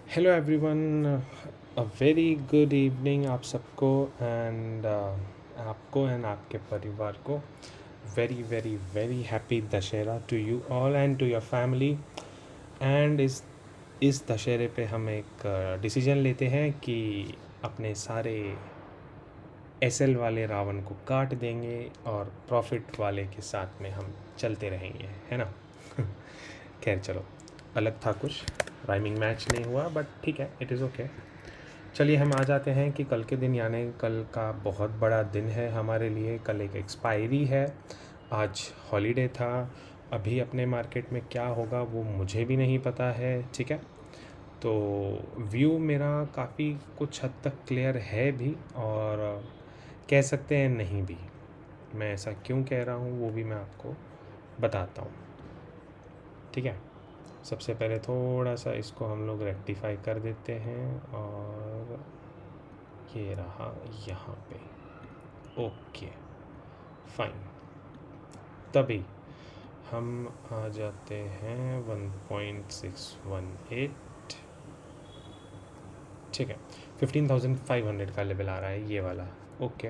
Hello everyone, a very good evening आप सबको and आपको एंड आपके परिवार को very very very happy Dussehra to you all and to your family. And इस दशहरे पे हम एक डिसीजन लेते हैं कि अपने सारे एसएल वाले रावण को काट देंगे और प्रॉफिट वाले के साथ में हम चलते रहेंगे, है ना। खैर चलो, अलग था कुछ, राइमिंग मैच नहीं हुआ बट ठीक है, इट इज़ ओके। चलिए हम आ जाते हैं कि कल के दिन, यानी कल का बहुत बड़ा दिन है हमारे लिए। कल एक एक्सपायरी है, आज हॉलीडे था। अभी अपने मार्केट में क्या होगा वो मुझे भी नहीं पता है, ठीक है। तो व्यू मेरा काफ़ी कुछ हद तक क्लियर है भी, और कह सकते हैं नहीं भी। मैं ऐसा क्यों कह रहा हूँ वो भी मैं आपको बताता हूँ, ठीक है। सबसे पहले थोड़ा सा इसको हम लोग रेक्टिफाई कर देते हैं, और ये रहा यहाँ पे। Okay fine. तभी हम आ जाते हैं 1.618, ठीक है। 15,500 का लेवल आ रहा है ये वाला। ओके,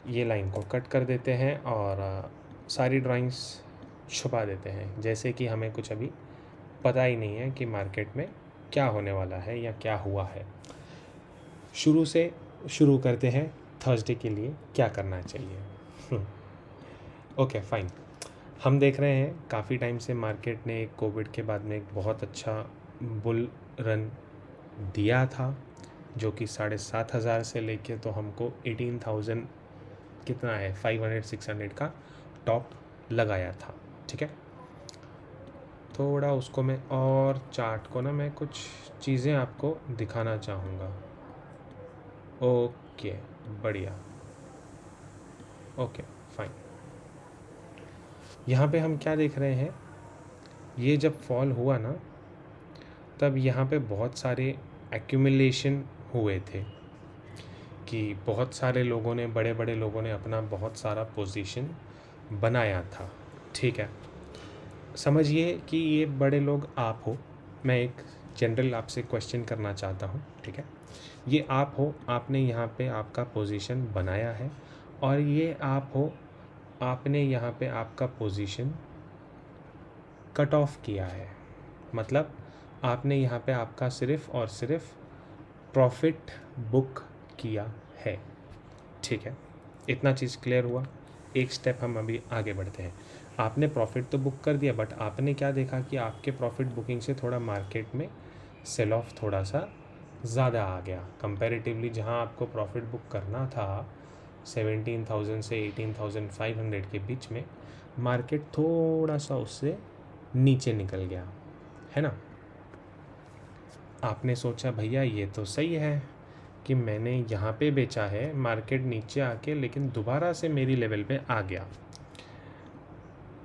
ये लाइन को कट कर देते हैं और सारी ड्राइंग्स छुपा देते हैं, जैसे कि हमें कुछ अभी पता ही नहीं है कि मार्केट में क्या होने वाला है या क्या हुआ है। शुरू से शुरू करते हैं, थर्सडे के लिए क्या करना चाहिए। Okay fine. हम देख रहे हैं काफ़ी टाइम से मार्केट ने कोविड के बाद में एक बहुत अच्छा बुल रन दिया था, जो कि 7,500 से लेके तो हमको 18,000 कितना है 500-600 का टॉप लगाया था, ठीक है। थोड़ा उसको मैं, और चार्ट को ना मैं कुछ चीज़ें आपको दिखाना चाहूँगा। ओके बढ़िया, ओके फाइन। यहाँ पे हम क्या देख रहे हैं, ये जब फॉल हुआ ना, तब यहाँ पे बहुत सारे एक्यूमुलेशन हुए थे कि बहुत सारे लोगों ने, बड़े बड़े लोगों ने अपना बहुत सारा पोजीशन बनाया था, ठीक है। समझिए कि ये बड़े लोग आप हो। मैं एक जनरल आपसे क्वेश्चन करना चाहता हूँ, ठीक है। ये आप हो, आपने यहाँ पे आपका पोजीशन बनाया है, और ये आप हो, आपने यहाँ पे आपका पोजीशन कट ऑफ किया है। मतलब आपने यहाँ पे आपका सिर्फ़ और सिर्फ प्रॉफिट बुक किया है, ठीक है। इतना चीज़ क्लियर हुआ। एक स्टेप हम अभी आगे बढ़ते हैं। आपने प्रॉफिट तो बुक कर दिया, बट आपने क्या देखा कि आपके प्रॉफिट बुकिंग से थोड़ा मार्केट में सेल ऑफ थोड़ा सा ज़्यादा आ गया कंपैरेटिवली। जहां आपको प्रॉफिट बुक करना था 17,000 से 18,500 के बीच में, मार्केट थोड़ा सा उससे नीचे निकल गया, है ना। आपने सोचा भैया ये तो सही है कि मैंने यहाँ पे बेचा है, मार्केट नीचे आके लेकिन दोबारा से मेरी लेवल पे आ गया।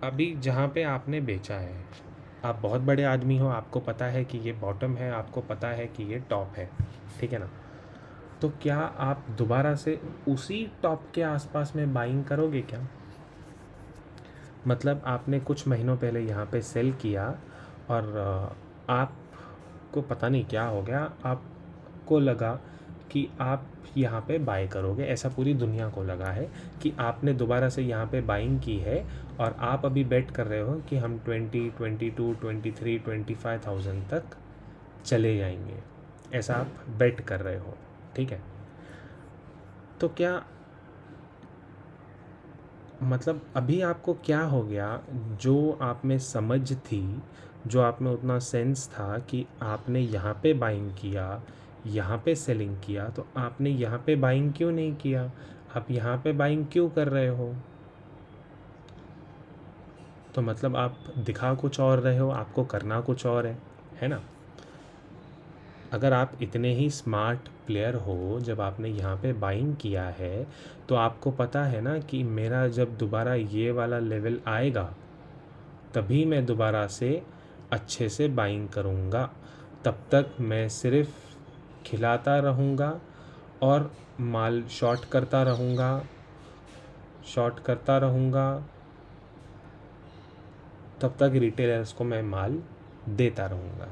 अभी जहाँ पे आपने बेचा है, आप बहुत बड़े आदमी हो, आपको पता है कि ये बॉटम है, आपको पता है कि ये टॉप है, ठीक है ना। तो क्या आप दोबारा से उसी टॉप के आसपास में बाइंग करोगे क्या? मतलब आपने कुछ महीनों पहले यहाँ पे सेल किया, और आपको पता नहीं क्या हो गया, आपको लगा कि आप यहाँ पे बाय करोगे। ऐसा पूरी दुनिया को लगा है कि आपने दोबारा से यहाँ पे बाइंग की है, और आप अभी बेट कर रहे हो कि हम 20, 22, 23, 25,000 तक चले जाएंगे। ऐसा आप बेट कर रहे हो, ठीक है। तो क्या मतलब अभी आपको क्या हो गया, जो आप में समझ थी, जो आप में उतना सेंस था कि आपने यहाँ पे बाइंग किया, यहाँ पे सेलिंग किया, तो आपने यहाँ पे बाइंग क्यों नहीं किया? आप यहाँ पे बाइंग क्यों कर रहे हो? तो मतलब आप दिखा कुछ और रहे हो, आपको करना कुछ और है ना। अगर आप इतने ही स्मार्ट प्लेयर हो, जब आपने यहाँ पे बाइंग किया है, तो आपको पता है ना कि मेरा जब दोबारा ये वाला लेवल आएगा, तभी मैं दोबारा से अच्छे से बाइंग करूँगा। तब तक मैं सिर्फ खिलाता रहूँगा और माल शॉर्ट करता रहूँगा, तब तक रिटेलर्स को मैं माल देता रहूँगा।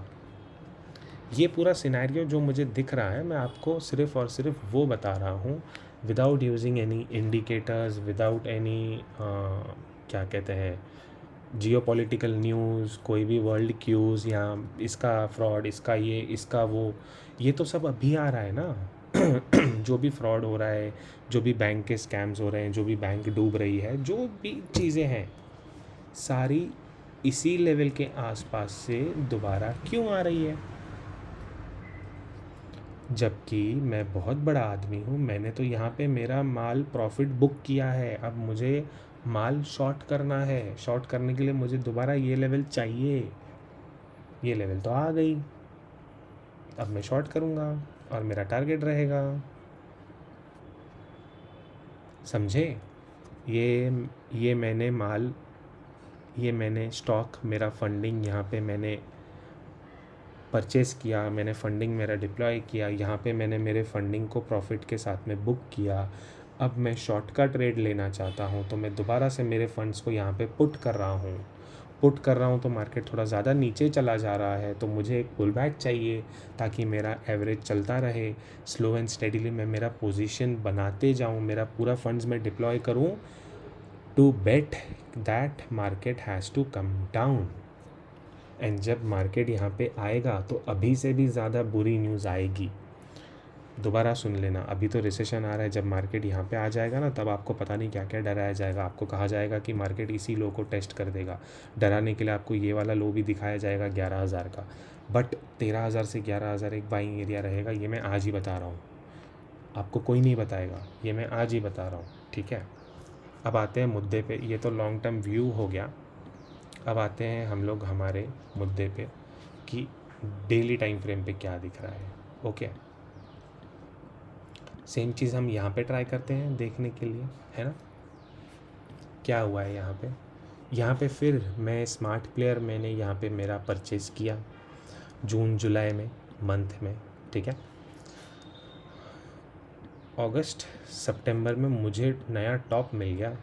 ये पूरा सिनेरियो जो मुझे दिख रहा है, मैं आपको सिर्फ़ और सिर्फ वो बता रहा हूँ, without using any indicators, without any क्या कहते हैं, जियोपॉलिटिकल न्यूज़, कोई भी वर्ल्ड क्यूज़ या इसका फ्रॉड, इसका ये, इसका वो, ये तो सब अभी आ रहा है ना। जो भी फ्रॉड हो रहा है, जो भी बैंक के स्कैम्स हो रहे हैं, जो भी बैंक डूब रही है, जो भी चीज़ें हैं, सारी इसी लेवल के आसपास से दोबारा क्यों आ रही है? जबकि मैं बहुत बड़ा आदमी हूँ, मैंने तो यहाँ पे मेरा माल प्रॉफिट बुक किया है, अब मुझे माल शॉर्ट करना है, शॉर्ट करने के लिए मुझे दोबारा ये लेवल चाहिए, ये लेवल तो आ गई, अब मैं शॉर्ट करूँगा और मेरा टारगेट रहेगा, समझे? ये मैंने माल, ये मैंने स्टॉक, मेरा फंडिंग यहाँ पे मैंने परचेज़ किया, मैंने फंडिंग मेरा डिप्लॉय किया, यहाँ पे मैंने मेरे फंडिंग को प्रॉफिट के साथ में बुक किया। अब मैं शॉर्ट का ट्रेड लेना चाहता हूँ, तो मैं दोबारा से मेरे फंड्स को यहाँ पे पुट कर रहा हूँ तो मार्केट थोड़ा ज़्यादा नीचे चला जा रहा है, तो मुझे एक पुल बैक चाहिए ताकि मेरा एवरेज चलता रहे, स्लो एंड स्टेडीली मैं मेरा पोजीशन बनाते जाऊँ, मेरा पूरा फंड्स में डिप्लॉय करूँ to bet that market has to come down. And जब मार्केट यहाँ पे आएगा तो अभी से भी ज़्यादा बुरी न्यूज़ आएगी। दोबारा सुन लेना, अभी तो रिसेशन आ रहा है, जब मार्केट यहाँ पे आ जाएगा ना, तब आपको पता नहीं क्या क्या डराया जाएगा, आपको कहा जाएगा कि मार्केट इसी लो को टेस्ट कर देगा, डराने के लिए आपको ये वाला लो भी दिखाया जाएगा 11,000 का, बट 13,000 से 11,000 एक बाइंग एरिया रहेगा, ये मैं आज ही बता रहा हूँ, आपको कोई नहीं बताएगा, ये मैं आज ही बता रहा हूँ, ठीक है? अब आते हैं मुद्दे पे, ये तो लॉन्ग टर्म व्यू हो गया। अब आते हैं हम लोग हमारे मुद्दे पे कि डेली टाइम फ्रेम पे क्या दिख रहा है। ओके, सेम चीज़ हम यहाँ पे ट्राई करते हैं देखने के लिए, है ना? क्या हुआ है यहाँ पे? यहाँ पे फिर मैं स्मार्ट प्लेयर, मैंने यहाँ पे मेरा परचेज़ किया जून जुलाई में, मंथ में, ठीक है? अगस्त सितंबर में मुझे नया टॉप मिल गया,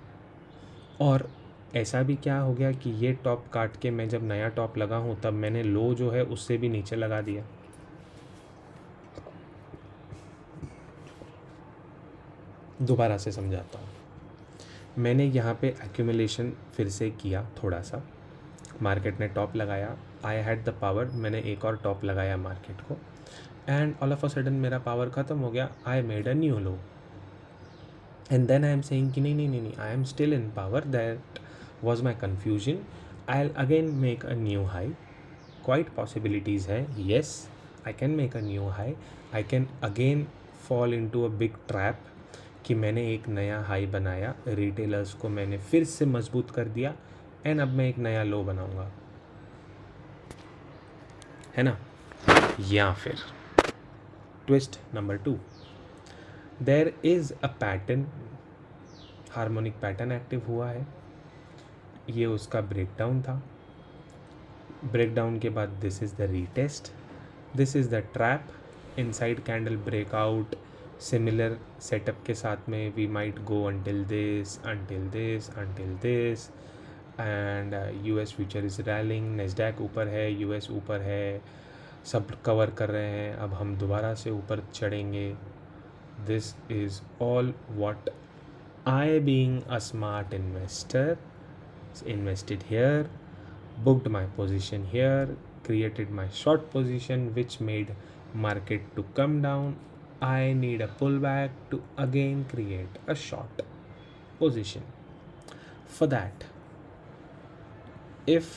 और ऐसा भी क्या हो गया कि ये टॉप काट के मैं जब नया टॉप लगा हूँ तब मैंने लो जो है उससे भी नीचे लगा दिया। दोबारा से समझाता हूँ, मैंने यहाँ पे एक्यूमुलेशन फिर से किया थोड़ा सा, मार्केट ने टॉप लगाया, आई हैड द पावर, मैंने एक और टॉप लगाया मार्केट को, and all of a sudden मेरा पावर ख़त्म हो गया, I made a new low, and then I am saying कि नहीं, I am still in power, that was my confusion, I'll again make a new high, quite possibilities है, yes I can make a new high, I can again fall into a big trap कि मैंने एक नया high बनाया, retailers को मैंने फिर से मजबूत कर दिया, एंड अब मैं एक नया लो बनाऊंगा, है ना? या फिर twist number 2, there is a pattern, harmonic pattern active हुआ है, ये उसका ब्रेकडाउन था, ब्रेकडाउन के बाद this is the retest, this is the trap, inside candle breakout, similar setup के साथ में we might go until this and US future is rallying, Nasdaq ऊपर है, यूएस ऊपर है, सब कवर कर रहे हैं, अब हम दोबारा से ऊपर चढ़ेंगे, this is all what I being a smart investor invested here, booked my position here, created my short position which made market to come down, I need a pullback to again create a short position. For that, if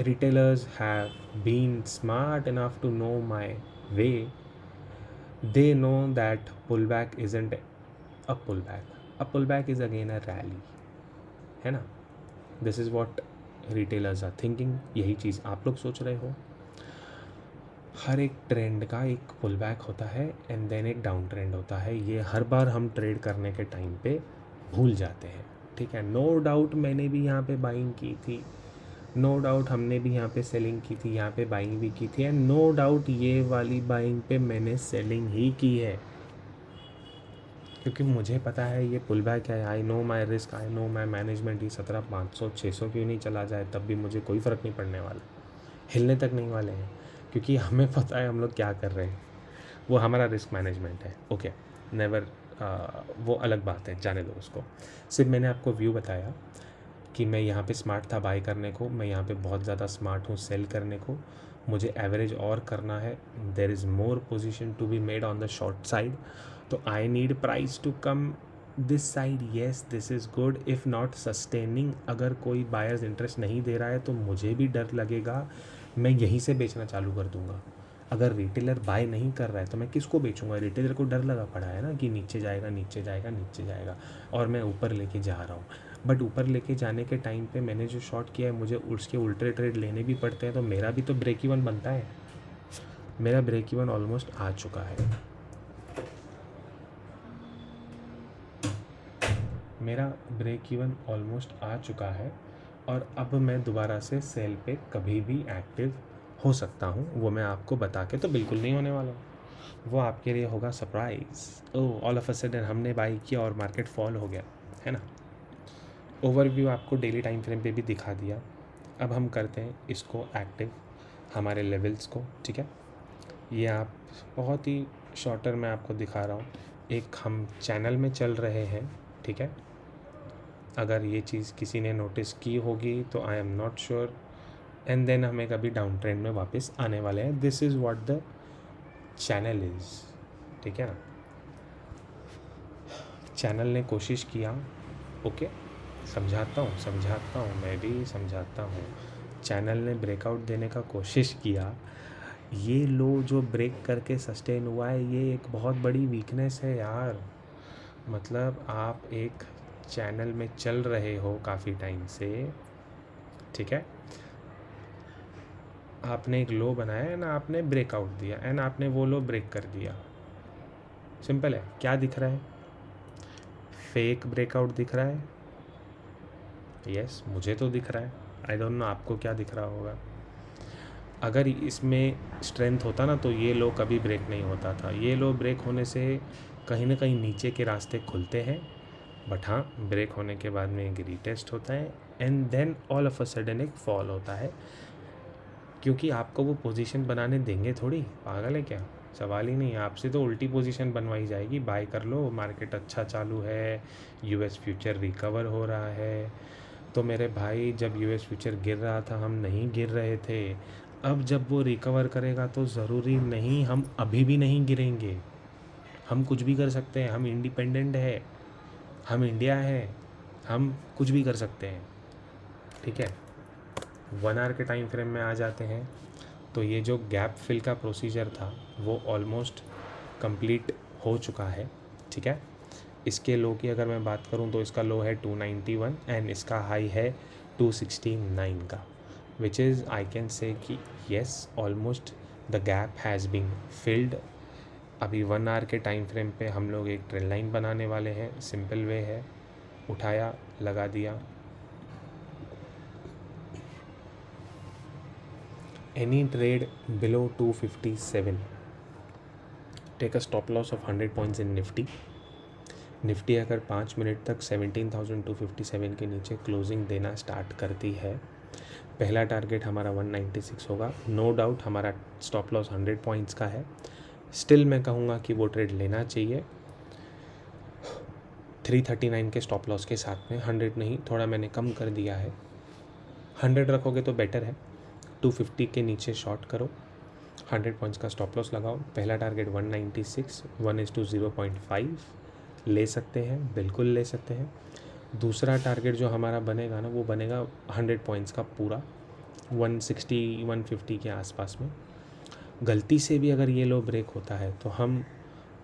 retailers have been smart enough to know my way, they know that pullback isn't a pullback is again a rally, है ना? This is what retailers are thinking, यही चीज़ आप लोग सोच रहे हो। हर एक ट्रेंड का एक पुल बैक होता है एंड देन एक डाउन ट्रेंड होता है, ये हर बार हम ट्रेड करने के टाइम पे भूल जाते हैं, ठीक है? नो डाउट मैंने भी यहाँ पे बाइंग की थी, नो डाउट हमने भी यहाँ पे सेलिंग की थी, यहाँ पे बाइंग भी की थी, एंड नो डाउट ये वाली बाइंग पे मैंने सेलिंग ही की है, क्योंकि मुझे पता है ये पुल बैक है, I know my risk, I know my management, ये 17,500 600 क्यों नहीं चला जाए तब भी मुझे कोई फ़र्क नहीं पड़ने वाला, हिलने तक नहीं वाले हैं, क्योंकि हमें पता है हम लोग क्या कर रहे हैं, वो हमारा रिस्क मैनेजमेंट है। ओके, नेवर, वो अलग बात है, जाने दो उसको। सिर्फ मैंने आपको व्यू बताया कि मैं यहाँ पे स्मार्ट था बाय करने को, मैं यहाँ पे बहुत ज़्यादा स्मार्ट हूँ सेल करने को, मुझे एवरेज और करना है, there is more position to be made on the short side, तो I need price to come this side. Yes, this is good if not sustaining. अगर कोई बायर्स इंटरेस्ट नहीं दे रहा है तो मुझे भी डर लगेगा, मैं यहीं से बेचना चालू कर दूंगा। अगर रिटेलर बाय नहीं कर रहा है तो मैं किसको बेचूंगा? रिटेलर को डर लगा पड़ा है ना कि नीचे जाएगा, नीचे जाएगा, नीचे जाएगा, और मैं ऊपर लेके जा रहा हूँ। बट ऊपर लेके जाने के टाइम पे मैंने जो शॉर्ट किया है, मुझे उसके उल्टे ट्रेड लेने भी पड़ते हैं, तो मेरा भी तो ब्रेक इवन बनता है। मेरा ब्रेक इवन ऑलमोस्ट आ चुका है, मेरा ब्रेक इवन ऑलमोस्ट आ चुका है, और अब मैं दोबारा से सेल पे कभी भी एक्टिव हो सकता हूँ। वो मैं आपको बता के तो बिल्कुल नहीं होने वाला हूँ, वो आपके लिए होगा surprise. Oh, all of a sudden हमने बाई किया और मार्केट फॉल हो गया, है ना। ओवरव्यू आपको डेली टाइम फ्रेम पे भी दिखा दिया। अब हम करते हैं इसको एक्टिव, हमारे लेवल्स को, ठीक है। ये आप बहुत ही शॉर्टर में आपको दिखा रहा हूँ। एक हम चैनल में चल रहे हैं, ठीक है। अगर ये चीज़ किसी ने नोटिस की होगी तो I am not sure, and then हमें कभी डाउन ट्रेंड में वापस आने वाले हैं। This is what the channel is, ठीक है ना। चैनल ने कोशिश किया, ओके, समझाता हूँ, मैं भी समझाता हूँ। चैनल ने ब्रेकआउट देने का कोशिश किया, ये लो जो ब्रेक करके सस्टेन हुआ है, ये एक बहुत बड़ी वीकनेस है यार। मतलब आप एक चैनल में चल रहे हो काफ़ी टाइम से, ठीक है, आपने एक लो बनाया एंड आपने ब्रेकआउट दिया एंड आपने वो लो ब्रेक कर दिया। सिंपल है। क्या दिख रहा है? फेक ब्रेकआउट दिख रहा है। यस, मुझे तो दिख रहा है, आई डोंट नो आपको क्या दिख रहा होगा। अगर इसमें स्ट्रेंथ होता ना तो ये लो कभी ब्रेक नहीं होता था। ये लो ब्रेक होने से कहीं ना कहीं नीचे के रास्ते खुलते हैं, बट हाँ, ब्रेक होने के बाद में एक रीटेस्ट होता है and then all of a sudden एक फॉल होता है, क्योंकि आपको वो पोजीशन बनाने देंगे थोड़ी, पागल है क्या? सवाल ही नहीं है। आपसे तो उल्टी पोजीशन बनवाई जाएगी, बाय कर लो, मार्केट अच्छा चालू है, यूएस फ्यूचर रिकवर हो रहा है। तो मेरे भाई, जब यूएस फ्यूचर गिर रहा था हम नहीं गिर रहे थे, अब जब वो रिकवर करेगा तो ज़रूरी नहीं हम अभी भी नहीं गिरेंगे। हम कुछ भी कर सकते हैं, हम इंडिपेंडेंट है, हम इंडिया है, हम कुछ भी कर सकते हैं, ठीक है। 1 आवर के टाइम फ्रेम में आ जाते हैं तो ये जो गैप फिल का प्रोसीजर था वो ऑलमोस्ट कंप्लीट हो चुका है, ठीक है। इसके लो की अगर मैं बात करूं तो इसका लो है 291 एंड इसका हाई है 269 का, which is I can say कि yes, almost the gap has been filled. अभी 1 आवर के टाइम फ्रेम पे हम लोग एक ट्रेंड लाइन बनाने वाले हैं। सिंपल वे है, उठाया, लगा दिया। Any trade below 257, take a stop loss of 100 points in Nifty. Nifty अगर 5 मिनट तक 17,257 के नीचे क्लोजिंग देना स्टार्ट करती है, पहला टारगेट हमारा 196 होगा। नो डाउट हमारा स्टॉप लॉस 100 पॉइंट्स का है। स्टिल मैं कहूँगा कि वो ट्रेड लेना चाहिए 339 के स्टॉप लॉस के साथ में। 100 नहीं, थोड़ा मैंने कम कर दिया है, 100 रखोगे तो बेटर है। 250 के नीचे शॉर्ट करो, 100 पॉइंट्स का स्टॉप लॉस लगाओ। पहला टारगेट 196, 1:0.5 ले सकते हैं, बिल्कुल ले सकते हैं। दूसरा टारगेट जो हमारा बनेगा ना, वो बनेगा 100 पॉइंट्स का पूरा, 160 150 के आसपास में। गलती से भी अगर ये लो ब्रेक होता है तो हम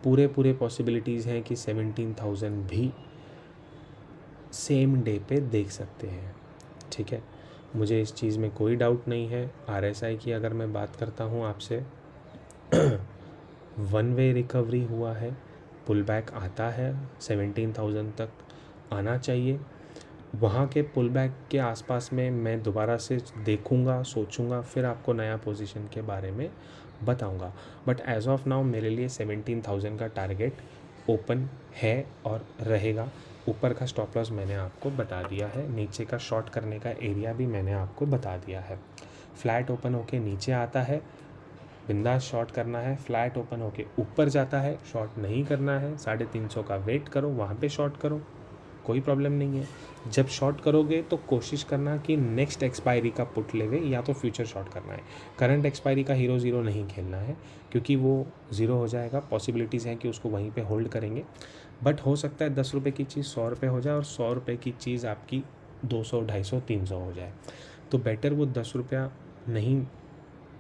पूरे पॉसिबिलिटीज़ हैं कि 17,000 भी सेम डे पे देख सकते हैं, ठीक है। मुझे इस चीज़ में कोई डाउट नहीं है। आरएसआई की अगर मैं बात करता हूँ आपसे, 1 वे रिकवरी हुआ है, पुल बैक आता है, 17,000 तक आना चाहिए। वहाँ के पुल बैक के आसपास में मैं दोबारा से देखूँगा, सोचूँगा, फिर आपको नया पोजीशन के बारे में बताऊँगा। बट एज ऑफ नाउ मेरे लिए 17,000 का टारगेट ओपन है और रहेगा। ऊपर का स्टॉप लॉस मैंने आपको बता दिया है, नीचे का शॉर्ट करने का एरिया भी मैंने आपको बता दिया है। फ्लैट ओपन होके नीचे आता है बिंदास शॉर्ट करना है, फ्लैट ओपन होके ऊपर जाता है शॉर्ट नहीं करना है, 350 का वेट करो, वहाँ पे शॉर्ट करो, कोई प्रॉब्लम नहीं है। जब शॉर्ट करोगे तो कोशिश करना कि नेक्स्ट एक्सपायरी का पुट लेवे या तो फ्यूचर शॉर्ट करना है। करंट एक्सपायरी का हीरो ज़ीरो नहीं खेलना है क्योंकि वो ज़ीरो हो जाएगा, पॉसिबिलिटीज़ हैं कि उसको वहीं पे होल्ड करेंगे, बट हो सकता है 10 रुपये की चीज़ 100 रुपये हो जाए और 100 रुपये की चीज़ आपकी 200, 250, 300 हो जाए। तो बेटर वो 10 रुपया नहीं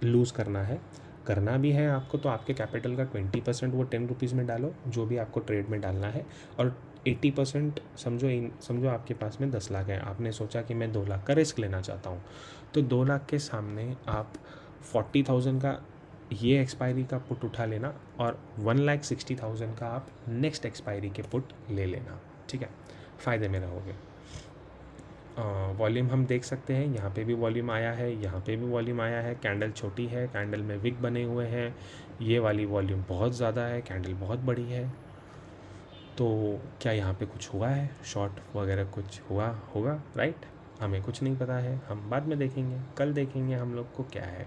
लूज़ करना है। करना भी है आपको तो आपके कैपिटल का 20% वो 10 रुपीज़ में डालो, जो भी आपको ट्रेड में डालना है, और 80% समझो आपके पास में 10 लाख है, आपने सोचा कि मैं 2 लाख का रिस्क लेना चाहता हूँ, तो 2 लाख के सामने आप 40,000 का ये एक्सपायरी का पुट उठा लेना और 1,60,000 का आप नेक्स्ट एक्सपायरी के पुट ले लेना, ठीक है, फ़ायदे में रहोगे। वॉल्यूम हम देख सकते हैं, यहाँ पे भी वॉल्यूम आया है, यहाँ पे भी वॉल्यूम आया है, कैंडल छोटी है, कैंडल में विक बने हुए हैं, ये वाली वॉल्यूम बहुत ज़्यादा है, कैंडल बहुत बड़ी है। तो क्या यहाँ पे कुछ हुआ है, शॉर्ट वगैरह कुछ हुआ होगा, राइट? हमें कुछ नहीं पता है, हम बाद में देखेंगे, कल देखेंगे हम लोग को क्या है।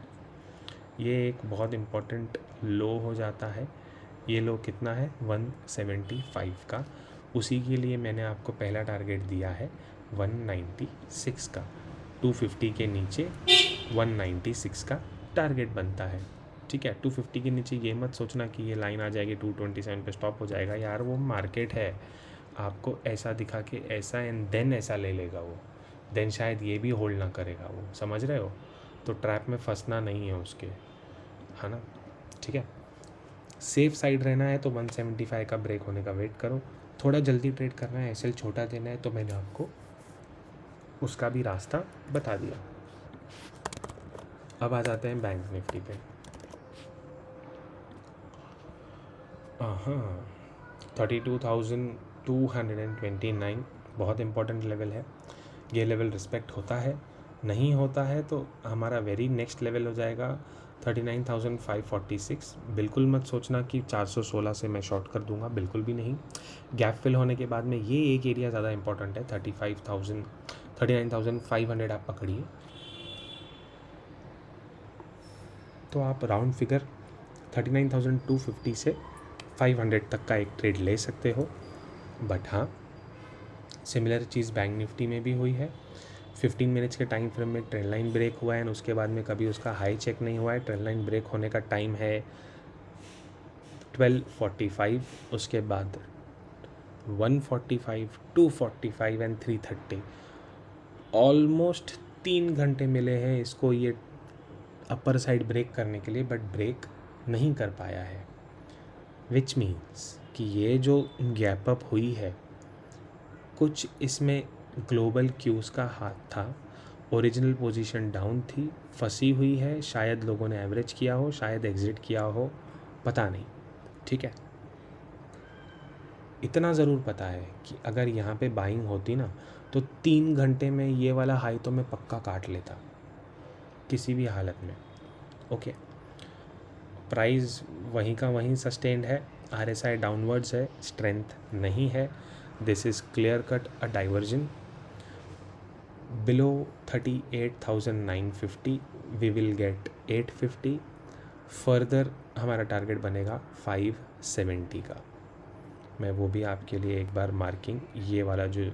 ये एक बहुत इम्पोर्टेंट लो हो जाता है, ये लो कितना है 175 का, उसी के लिए मैंने आपको पहला टारगेट दिया है 196 का। 250 के नीचे 196 का टारगेट बनता है, ठीक है। 250 के नीचे ये मत सोचना कि ये लाइन आ जाएगी 227 पे स्टॉप हो जाएगा, यार वो मार्केट है, आपको ऐसा दिखा के ऐसा एंड देन ऐसा ले लेगा वो, देन शायद ये भी होल्ड ना करेगा वो, समझ रहे हो? तो ट्रैप में फंसना नहीं है उसके, है ना, ठीक है। सेफ साइड रहना है तो 175 का ब्रेक होने का वेट करो, थोड़ा जल्दी ट्रेड करना है, एसएल छोटा देना है तो मैंने आपको उसका भी रास्ता बता दिया। अब आ जाते हैं बैंक निफ्टी पे। हाँ, 32,229 बहुत इंपॉर्टेंट लेवल है, ये लेवल रिस्पेक्ट होता है, नहीं होता है तो हमारा वेरी नेक्स्ट लेवल हो जाएगा 39,546। बिल्कुल मत सोचना कि 416 से मैं शॉर्ट कर दूंगा, बिल्कुल भी नहीं। गैप फिल होने के बाद में ये एक एरिया ज़्यादा इंपॉर्टेंट है, 39,500 आप पकड़िए, तो आप राउंड फिगर 39,250 से 500 तक का एक ट्रेड ले सकते हो। बट हाँ, सिमिलर चीज़ बैंक निफ्टी में भी हुई है, 15 मिनट्स के टाइम फ्रेम में ट्रेंड लाइन ब्रेक हुआ है, उसके बाद में कभी उसका हाई चेक नहीं हुआ है। ट्रेंड लाइन ब्रेक होने का टाइम है 12:45, उसके बाद 1:45, 2:45 एंड 3:30, ऑलमोस्ट 3 घंटे मिले हैं इसको ये अपर साइड ब्रेक करने के लिए, बट ब्रेक नहीं कर पाया है, विच मीन्स कि ये जो गैप अप हुई है, कुछ इसमें ग्लोबल क्यूज़ का हाथ था, ओरिजिनल पोजीशन डाउन थी, फंसी हुई है, शायद लोगों ने एवरेज किया हो, शायद एग्जिट किया हो, पता नहीं, ठीक है। इतना ज़रूर पता है कि अगर यहाँ पे बाइंग होती ना तो 3 घंटे में ये वाला हाई तो मैं पक्का काट लेता किसी भी हालत में, ओके। प्राइस वहीं का वहीं सस्टेन्ड है, RSI डाउनवर्ड्स है, स्ट्रेंथ नहीं है, this is clear cut a divergence below 38,950, we will get 850, further हमारा टारगेट बनेगा 570 का। मैं वो भी आपके लिए एक बार मार्किंग, ये वाला जो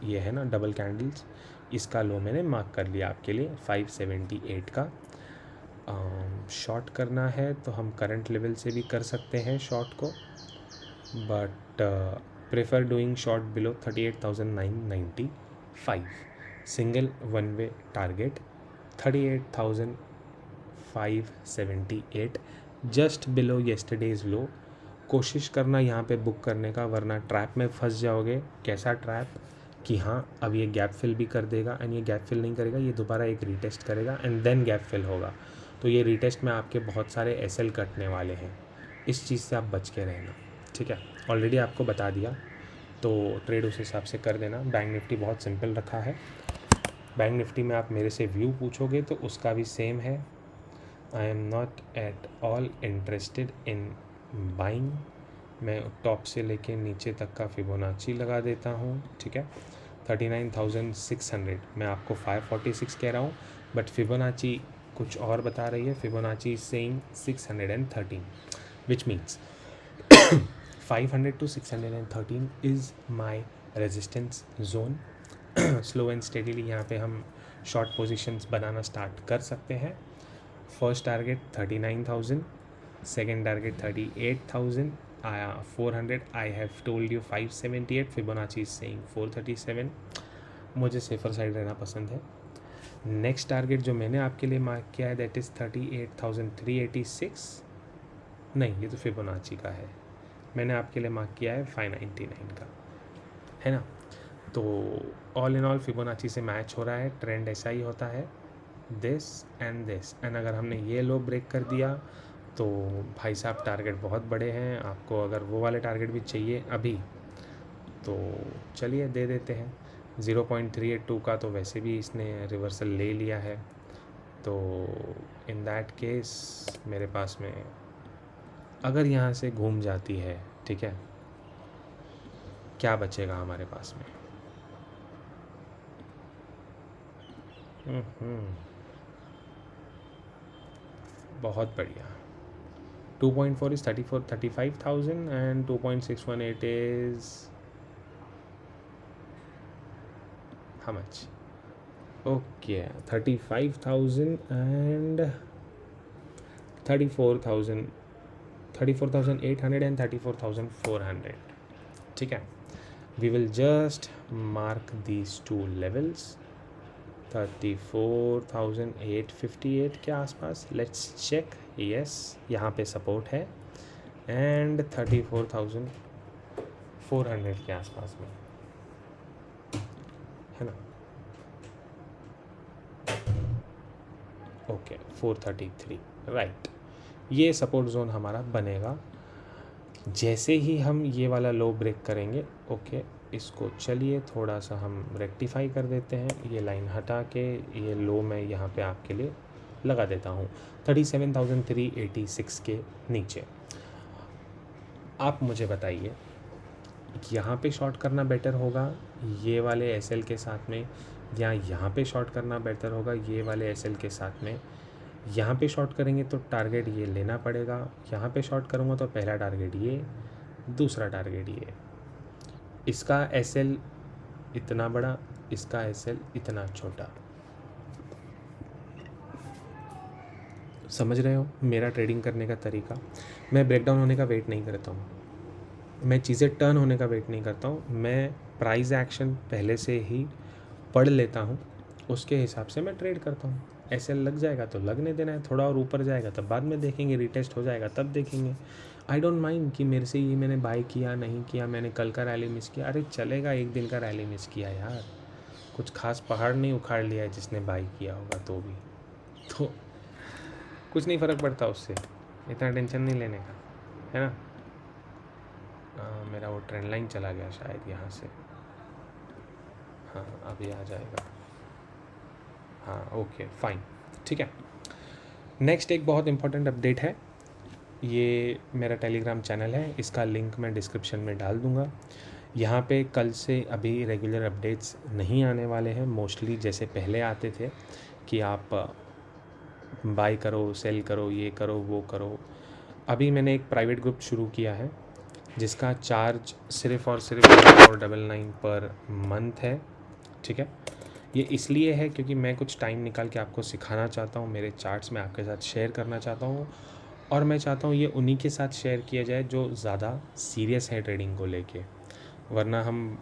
ये है ना डबल कैंडल्स, इसका लो मैंने मार्क कर लिया आपके लिए 578 का। शॉर्ट करना है तो हम करंट लेवल से भी कर सकते हैं शॉर्ट को, but prefer doing short below 38,995। Single one way target 38,578, just below yesterday's low. कोशिश करना यहाँ पे बुक करने का, वरना ट्रैप में फंस जाओगे। कैसा ट्रैप कि हाँ अब ये गैप फिल भी कर देगा, एंड ये गैप फिल नहीं करेगा, ये दोबारा एक रीटेस्ट करेगा एंड देन गैप फिल होगा, तो ये रीटेस्ट में आपके बहुत सारे एसएल कटने वाले हैं, इस चीज़ से आप बच के रहना, ठीक है। ऑलरेडी आपको बता दिया, तो ट्रेड उस हिसाब से कर देना। बैंक निफ्टी बहुत सिंपल रखा है, बैंक निफ्टी में आप मेरे से व्यू पूछोगे तो उसका भी सेम है, आई am not at all interested in buying. मैं टॉप से लेके नीचे तक का फिबोनाची लगा देता हूँ, ठीक है। 39,600 मैं आपको 546 कह रहा हूँ, बट फिबोनाची कुछ और बता रही है. Fibonacci is saying 613, which means 500 to 613 is my resistance zone. Slow and steadily यहाँ पे हम शॉर्ट पोजीशंस बनाना स्टार्ट कर सकते हैं. First target 39,000, second target 38,000, 400. I have told you 578. Fibonacci is saying 437. मुझे सेफर साइड रहना पसंद है. नेक्स्ट टारगेट जो मैंने आपके लिए मार्क किया है दैट इज़ 38,386. नहीं, ये तो फिबोनाची का है. मैंने आपके लिए मार्क किया है 599 का, है ना. तो ऑल इन ऑल फिबोनाची से मैच हो रहा है. ट्रेंड ऐसा ही होता है, दिस एंड अगर हमने ये लो ब्रेक कर दिया तो भाई साहब टारगेट बहुत बड़े हैं. आपको अगर वो वाले टारगेट भी चाहिए अभी तो चलिए दे देते हैं. 0.382 का तो वैसे भी इसने रिवर्सल ले लिया है. तो इन दैट केस मेरे पास में अगर यहाँ से घूम जाती है, ठीक है, क्या बचेगा हमारे पास में. बहुत बढ़िया. 2.4 is 35,000 and 2.618 is how much? Okay, 35,000 and 34,000, 34,800 and 34,400. ठीक है. We will just mark these two levels. 34,858 के आसपास. Let's check. यस, यहाँ पे सपोर्ट है. एंड 34,400 के आसपास में, है ना. Okay, 433, right. ये सपोर्ट जोन हमारा बनेगा जैसे ही हम ये वाला लो ब्रेक करेंगे. ओके, इसको चलिए थोड़ा सा हम रेक्टिफाई कर देते हैं. ये लाइन हटा के ये लो मैं यहाँ पे आपके लिए लगा देता हूँ 37,386 के नीचे. आप मुझे बताइए यहाँ पे शॉर्ट करना बेटर होगा ये वाले एसएल के साथ में, या यहाँ पे शॉर्ट करना बेटर होगा ये वाले एसएल के साथ में. यहाँ पे शॉर्ट करेंगे तो टारगेट ये लेना पड़ेगा. यहाँ पे शॉर्ट करूँगा तो पहला टारगेट ये, दूसरा टारगेट ये. इसका एसएल इतना बड़ा, इसका एसएल इतना छोटा. समझ रहे हो मेरा ट्रेडिंग करने का तरीका. मैं ब्रेकडाउन होने का वेट नहीं करता हूँ, मैं चीज़ें टर्न होने का वेट नहीं करता हूँ. मैं प्राइस एक्शन पहले से ही पढ़ लेता हूँ, उसके हिसाब से मैं ट्रेड करता हूँ. एसएल लग जाएगा तो लगने देना है, थोड़ा और ऊपर जाएगा तब बाद में देखेंगे, रिटेस्ट हो जाएगा तब देखेंगे. आई डोंट माइंड कि मेरे से ये मैंने बाय किया नहीं किया, मैंने कल का रैली मिस किया. अरे चलेगा, एक दिन का रैली मिस किया यार, कुछ खास पहाड़ नहीं उखाड़ लिया है जिसने बाय किया होगा तो भी, तो कुछ नहीं फ़र्क पड़ता उससे. इतना टेंशन नहीं लेने का, है ना. मेरा वो ट्रेंड लाइन चला गया शायद यहाँ से. हाँ, अभी आ जाएगा. हाँ, ओके फाइन, ठीक है. नेक्स्ट एक बहुत इम्पोर्टेंट अपडेट है. ये मेरा टेलीग्राम चैनल है, इसका लिंक मैं डिस्क्रिप्शन में डाल दूँगा. यहाँ पे कल से अभी रेगुलर अपडेट्स नहीं आने वाले हैं. मोस्टली जैसे पहले आते थे कि आप बाय करो, सेल करो, ये करो, वो करो. अभी मैंने एक प्राइवेट ग्रुप शुरू किया है जिसका चार्ज सिर्फ़ और सिर्फ 499 पर मंथ है. ठीक है. ये इसलिए है क्योंकि मैं कुछ टाइम निकाल के आपको सिखाना चाहता हूँ, मेरे चार्ट्स में आपके साथ शेयर करना चाहता हूँ, और मैं चाहता हूँ ये उन्हीं के साथ शेयर किया जाए जो ज़्यादा सीरियस है ट्रेडिंग को लेके. वरना हम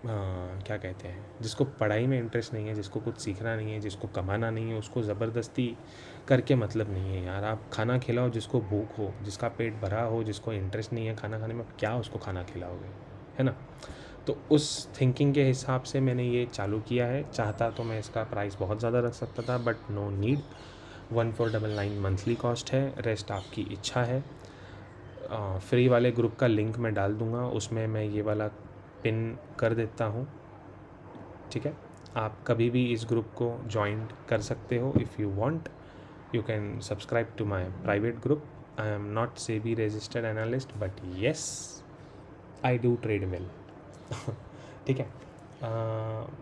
क्या कहते हैं, जिसको पढ़ाई में इंटरेस्ट नहीं है, जिसको कुछ सीखना नहीं है, जिसको कमाना नहीं है, उसको ज़बरदस्ती करके मतलब नहीं है यार. आप खाना खिलाओ जिसको भूख हो, जिसका पेट भरा हो, जिसको इंटरेस्ट नहीं है खाना खाने में, क्या उसको खाना खिलाओगे, है ना. तो उस थिंकिंग के हिसाब से मैंने ये चालू किया है. चाहता तो मैं इसका प्राइस बहुत ज़्यादा रख सकता था, but no need. 1499 monthly cost है, रेस्ट आपकी इच्छा है. फ्री वाले ग्रुप का लिंक मैं डाल दूँगा, उसमें मैं ये वाला पिन कर देता हूँ. ठीक है. आप कभी भी इस ग्रुप को ज्वाइन कर सकते हो. If you want you can subscribe to my private group. I am not SEBI registered analyst, but yes I do trade well. ठीक है.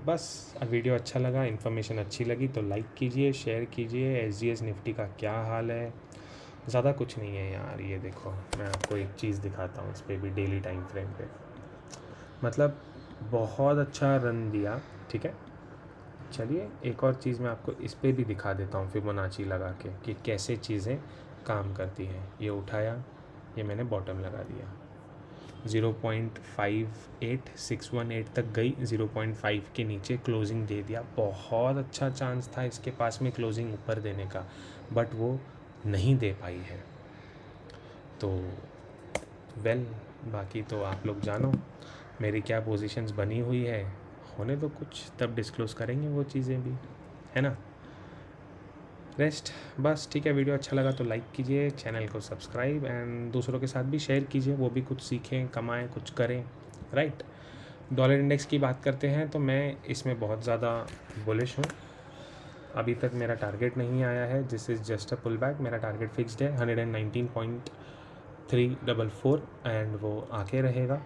बस वीडियो अच्छा लगा, इन्फॉर्मेशन अच्छी लगी तो लाइक कीजिए, शेयर कीजिए। एस निफ्टी का क्या हाल है, ज़्यादा कुछ नहीं है यार। ये देखो, मैं आपको एक चीज़ दिखाता हूँ, इस पर भी डेली टाइम फ्रेम पे मतलब बहुत अच्छा रन दिया, ठीक है। चलिए एक और चीज़ मैं आपको इस पर भी दिखा देता हूँ फिबोनाची लगा के कि कैसे चीज़ें काम करती हैं। ये उठाया, ये मैंने बॉटम लगा दिया, 0.58618 तक गई, 0.5 के नीचे क्लोजिंग दे दिया। बहुत अच्छा चांस था इसके पास में क्लोजिंग ऊपर देने का, बट वो नहीं दे पाई है। तो बाकी तो आप लोग जानो मेरी क्या पोजीशंस बनी हुई है, होने तो कुछ तब डिस्क्लोज़ करेंगे वो चीज़ें भी, है ना। रेस्ट बस, ठीक है। वीडियो अच्छा लगा तो लाइक कीजिए, चैनल को सब्सक्राइब एंड दूसरों के साथ भी शेयर कीजिए, वो भी कुछ सीखें, कमाएं, कुछ करें, राइट। डॉलर इंडेक्स की बात करते हैं तो मैं इसमें बहुत ज़्यादा बुलिश हूँ। अभी तक मेरा टारगेट नहीं आया है, this is just a pull back. मेरा टारगेट फिक्स्ड है 119.344 एंड वो आके रहेगा।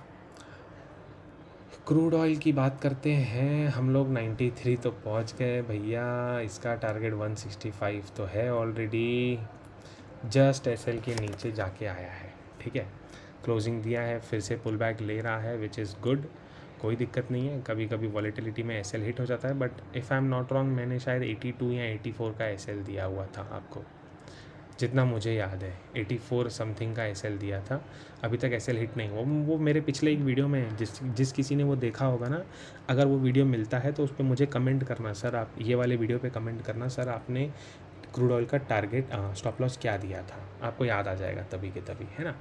क्रूड ऑयल की बात करते हैं, हम लोग 93 तो पहुंच गए भैया। इसका टारगेट 165 तो है ऑलरेडी, जस्ट एसएल के नीचे जाके आया है, ठीक है। क्लोजिंग दिया है, फिर से पुल बैक ले रहा है, विच इज़ गुड, कोई दिक्कत नहीं है। कभी कभी वॉलेटिलिटी में एसएल हिट हो जाता है, but if I am not wrong मैंने शायद 82 या 84 का एसएल दिया हुआ था आपको, जितना मुझे याद है 84 समथिंग का एसएल दिया था। अभी तक एसएल हिट नहीं हुआ। वो मेरे पिछले एक वीडियो में जिस किसी ने वो देखा होगा ना, अगर वो वीडियो मिलता है तो उस पर मुझे कमेंट करना, सर आप ये वाले वीडियो पे कमेंट करना, सर आपने क्रूड ऑयल का टारगेट स्टॉप लॉस क्या दिया था, आपको याद आ जाएगा तभी के तभी, है ना।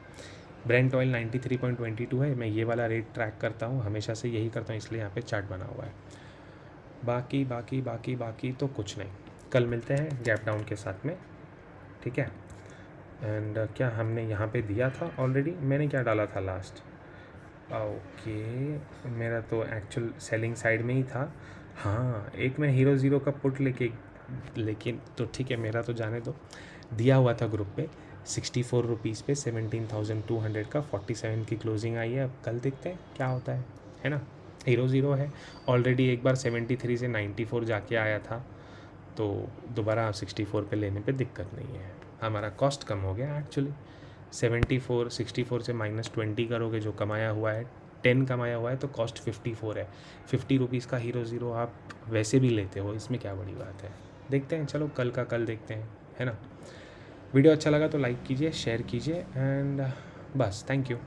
ब्रेंट ऑयल 93.22 है, मैं ये वाला रेट ट्रैक करता हूँ, हमेशा से यही करता हूँ, इसलिए यहाँ पे चार्ट बना हुआ है। बाकी बाकी बाकी बाकी तो कुछ नहीं, कल मिलते हैं गैप डाउन के साथ में, ठीक है। एंड क्या हमने यहाँ पे दिया था ऑलरेडी, मैंने क्या डाला था लास्ट, ओके मेरा तो एक्चुअल सेलिंग साइड में ही था। हाँ, एक मैं हीरो ज़ीरो का पुट लेकिन तो ठीक है, मेरा तो जाने दो। दिया हुआ था ग्रुप पे 64 रुपीज़ पे 17,200 का 47 की क्लोजिंग आई है। अब कल देखते हैं क्या होता है ना। हीरो ज़ीरो है ऑलरेडी, एक बार 73 से 94 जाके आया था, तो दोबारा 64 पे लेने पे दिक्कत नहीं है। हमारा कॉस्ट कम हो गया एक्चुअली। 64 से -20 करोगे, जो कमाया हुआ है 10 कमाया हुआ है, तो कॉस्ट 54 है। 50 रुपीज़ का हीरो ज़ीरो आप वैसे भी लेते हो, इसमें क्या बड़ी बात है। देखते हैं, चलो कल का कल देखते हैं, है ना। वीडियो अच्छा लगा तो लाइक कीजिए, शेयर कीजिए एंड बस, थैंक यू।